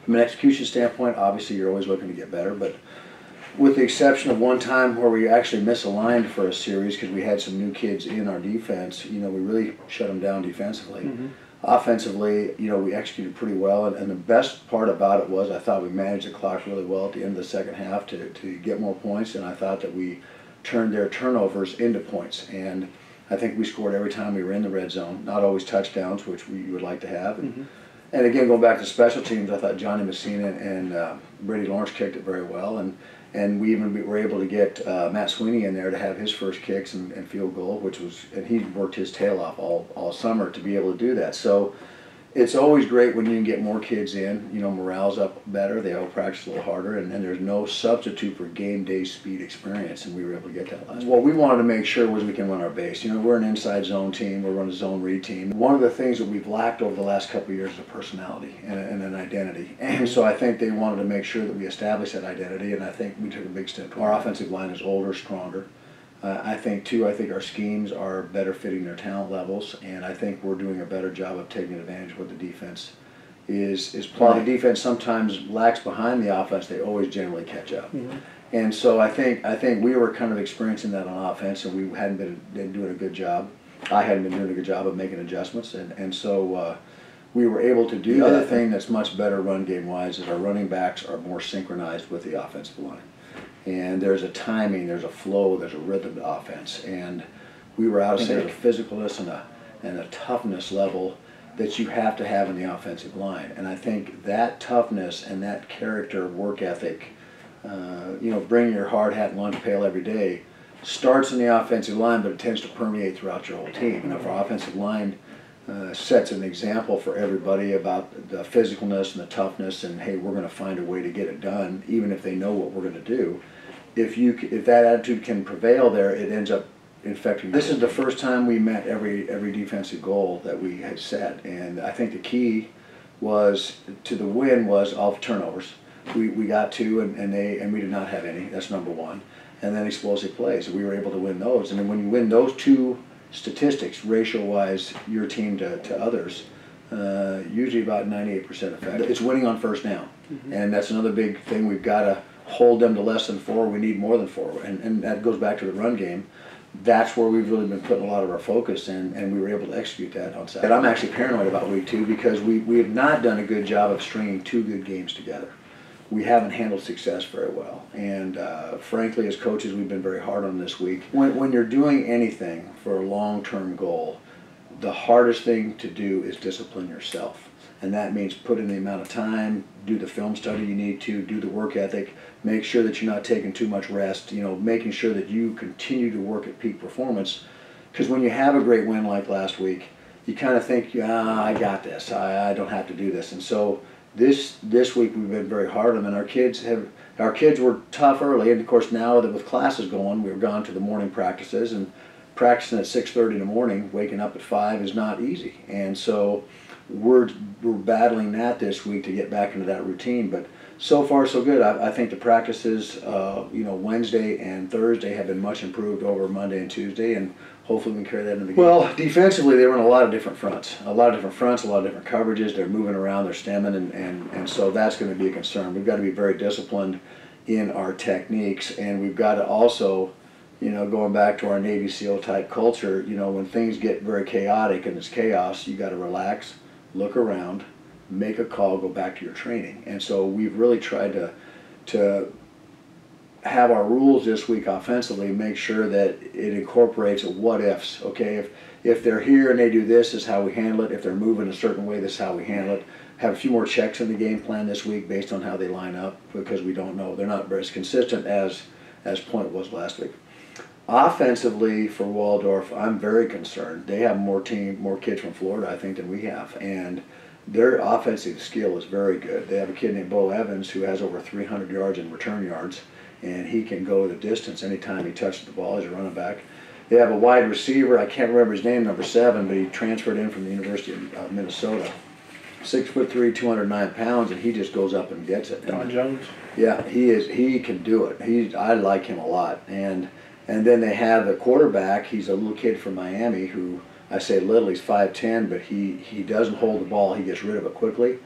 From an execution standpoint, obviously you're always looking to get better, but with the exception of one time where we actually misaligned for a series because we had some new kids in our defense, we really shut them down defensively. Offensively, we executed pretty well, and the best part about it was I thought we managed the clock really well at the end of the second half to get more points, and I thought that we turned their turnovers into points. And I think we scored every time we were in the red zone, not always touchdowns, which we would like to have. And again, going back to special teams, I thought Johnny Messina and Brady Lawrence kicked it very well, and we even were able to get Matt Sweeney in there to have his first kicks and field goal, and he worked his tail off all summer to be able to do that. So it's always great when you can get more kids in. Morale's up better. They all practice a little harder, and then there's no substitute for game day speed experience, and we were able to get that last. What we wanted to make sure was we can run our base. We're an inside zone team. We're running a zone read team. One of the things that we've lacked over the last couple of years is a personality and an identity, and so I think they wanted to make sure that we established that identity, and I think we took a big step. Our offensive line is older, stronger. I think our schemes are better fitting their talent levels, and I think we're doing a better job of taking advantage of what the defense is playing. The defense sometimes lacks behind the offense. They always generally catch up. And so I think we were kind of experiencing that on offense, and we hadn't been doing a good job. I hadn't been doing a good job of making adjustments, and so we were able to do that. The other thing that's much better run game-wise is our running backs are more synchronized with the offensive line. And there's a timing, there's a flow, there's a rhythm to offense. And we were out of the physicalness and a toughness level that you have to have in the offensive line. And I think that toughness and that character, work ethic, bringing your hard hat and lunch pail every day, starts in the offensive line, but it tends to permeate throughout your whole team. And if our offensive line sets an example for everybody about the physicalness and the toughness, and hey, we're going to find a way to get it done, even if they know what we're going to do. If that attitude can prevail there, it ends up infecting. This is the first time we met every defensive goal that we had set, and I think the key was to the win was off turnovers. We got two, and we did not have any. That's number one, and then explosive plays. We were able to win those, and then when you win those two statistics, ratio-wise, your team to others, usually about 98% effective. It's winning on first down, and that's another big thing. We've got to hold them to less than 4. We need more than 4, and that goes back to the run game. That's where we've really been putting a lot of our focus, and we were able to execute that on Saturday. And I'm actually paranoid about week 2 because we have not done a good job of stringing 2 good games together. We haven't handled success very well, and frankly, as coaches, we've been very hard on this week. When you're doing anything for a long-term goal, the hardest thing to do is discipline yourself, and that means put in the amount of time, do the film study you need to, do the work ethic, make sure that you're not taking too much rest, making sure that you continue to work at peak performance, because when you have a great win like last week, you kind of think, I got this, I don't have to do this, and so This week we've been very hard on them, and our kids were tough early, and of course now that with classes going, we've gone to the morning practices, and practicing at 6:30 in the morning, waking up at 5 is not easy, and so we're battling that this week to get back into that routine. But so far so good. I think the practices, Wednesday and Thursday have been much improved over Monday and Tuesday, and hopefully we can carry that into the game. Well, defensively, they run a lot of different fronts. A lot of different coverages. They're moving around, they're stemming, and so that's going to be a concern. We've got to be very disciplined in our techniques, and we've got to also, going back to our Navy SEAL type culture, when things get very chaotic and it's chaos, you got to relax, look around, make a call, go back to your training. And so we've really tried to have our rules this week offensively, make sure that it incorporates what ifs. Okay, if they're here and they do this is how we handle it. If they're moving a certain way, this is how we handle it. Have a few more checks in the game plan this week based on how they line up, because we don't know. They're not as consistent as Point was last week. Offensively for Waldorf, I'm very concerned. They have more kids from Florida, I think, than we have, and their offensive skill is very good. They have a kid named Bo Evans who has over 300 yards in return yards, and he can go the distance anytime he touches the ball as a running back. They have a wide receiver, I can't remember his name, number 7, but he transferred in from the University of Minnesota. 6'3", 209 pounds, and he just goes up and gets it. Don Jones? Yeah, he can do it. I like him a lot. And then they have the quarterback. He's a little kid from Miami who, I say little, he's 5'10", but he doesn't hold the ball. He gets rid of it quickly.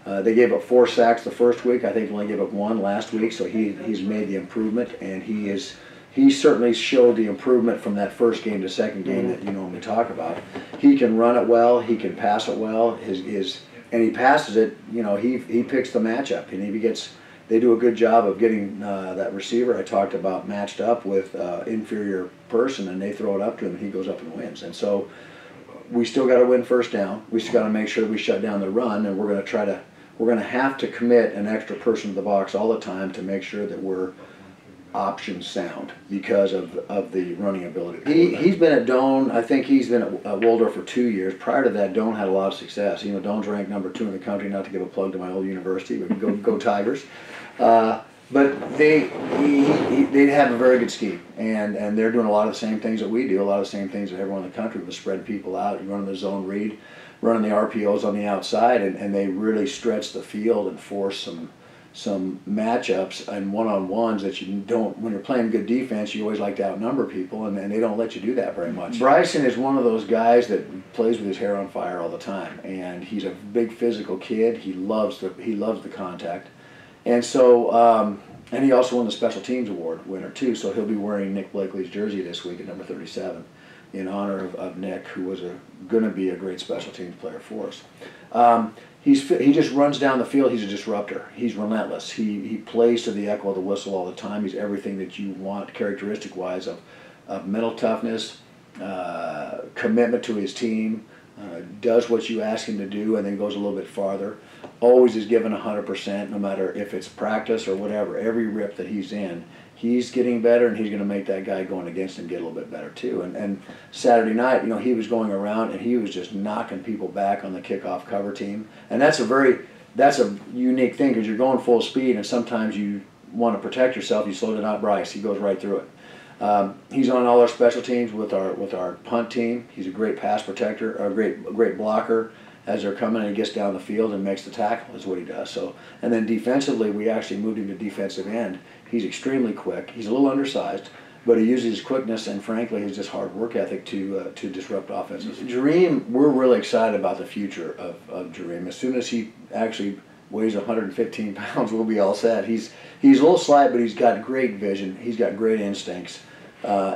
They gave up 4 sacks the first week. I think they only gave up 1 last week, so he's made the improvement, and he certainly showed the improvement from that first game to second game that you normally talk about. He can run it well, he can pass it well, and he passes it, he picks the matchup, and if he gets, they do a good job of getting that receiver I talked about matched up with inferior person, and they throw it up to him, and he goes up and wins. And so we still got to win first down. We still got to make sure that we shut down the run, and we're going to have to commit an extra person to the box all the time to make sure that we're option sound because of the running ability. He's been at Doane. I think he's been at Waldorf for 2 years. Prior to that, Doane had a lot of success. Doane's ranked number 2 in the country. Not to give a plug to my old university, but go Tigers. But they have a very good scheme, and they're doing a lot of the same things that we do, a lot of the same things that everyone in the country with spread people out, running the zone read, running the RPOs on the outside, and they really stretch the field and force some matchups and one-on-ones that you don't, when you're playing good defense, you always like to outnumber people, and they don't let you do that very much. Bryson is one of those guys that plays with his hair on fire all the time, and he's a big physical kid. He loves the contact. And so, and he also won the Special Teams Award winner too, so he'll be wearing Nick Blakely's jersey this week at number 37 in honor of Nick, who was going to be a great special teams player for us. He just runs down the field. He's a disruptor. He's relentless. He plays to the echo of the whistle all the time. He's everything that you want characteristic-wise of mental toughness, commitment to his team, does what you ask him to do, and then goes a little bit farther. Always is given 100%, no matter if it's practice or whatever. Every rip that he's in, he's getting better, and he's going to make that guy going against him get a little bit better too. And Saturday night, he was going around and he was just knocking people back on the kickoff cover team. And that's a unique thing, because you're going full speed, and sometimes you want to protect yourself. You slow down Bryce. He goes right through it. He's on all our special teams with our punt team. He's a great pass protector, a great blocker. As they're coming, and he gets down the field and makes the tackle is what he does. So, and then defensively, we actually moved him to defensive end. He's extremely quick. He's a little undersized, but he uses his quickness and, frankly, his just hard work ethic to disrupt offenses. Jareem, we're really excited about the future of Jareem. As soon as he actually weighs 115 pounds, we'll be all set. He's a little slight, but he's got great vision. He's got great instincts.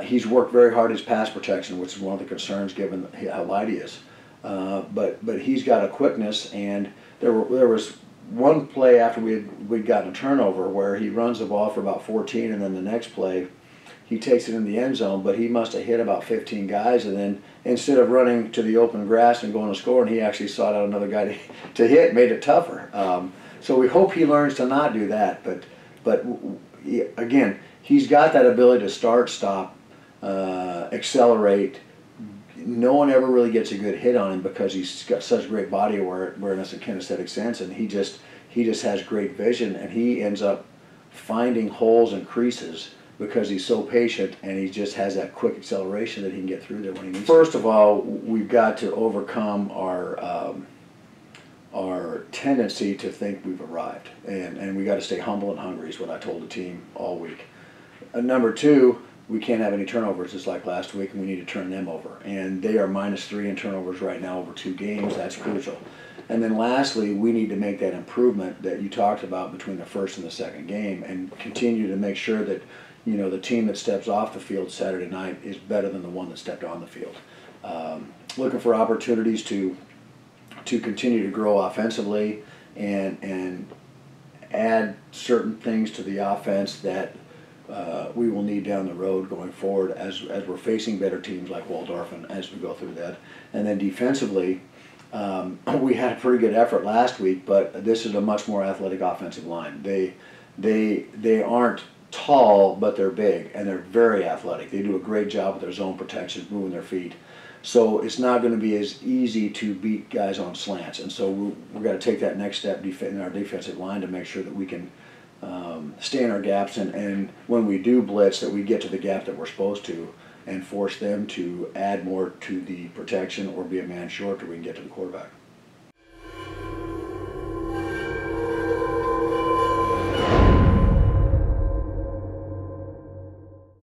He's worked very hard his pass protection, which is one of the concerns given how light he is. But he's got a quickness, and there was one play after we'd gotten a turnover where he runs the ball for about 14, and then the next play he takes it in the end zone, but he must have hit about 15 guys, and then instead of running to the open grass and going to score, and he actually sought out another guy to hit, made it tougher. So we hope he learns to not do that, but again, he's got that ability to start, stop, accelerate. No one ever really gets a good hit on him because he's got such great body awareness and kinesthetic sense, and he just has great vision, and he ends up finding holes and creases because he's so patient, and he just has that quick acceleration that he can get through there when he needs to. First of all, we've got to overcome our tendency to think we've arrived, and we got to stay humble and hungry is what I told the team all week. Number two, we can't have any turnovers just like last week, and we need to turn them over. And they are -3 in turnovers right now over 2 games. That's crucial. And then lastly, we need to make that improvement that you talked about between the first and the second game, and continue to make sure that the team that steps off the field Saturday night is better than the one that stepped on the field. Looking for opportunities to continue to grow offensively and add certain things to the offense that we will need down the road going forward as we're facing better teams like Waldorf, and as we go through that. And then defensively, we had a pretty good effort last week, but this is a much more athletic offensive line. They aren't tall, but they're big, and they're very athletic. They do a great job with their zone protection, moving their feet. So it's not going to be as easy to beat guys on slants, and so we've got to take that next step in our defensive line to make sure that we can stay in our gaps, and when we do blitz, that we get to the gap that we're supposed to and force them to add more to the protection or be a man short, or we can get to the quarterback.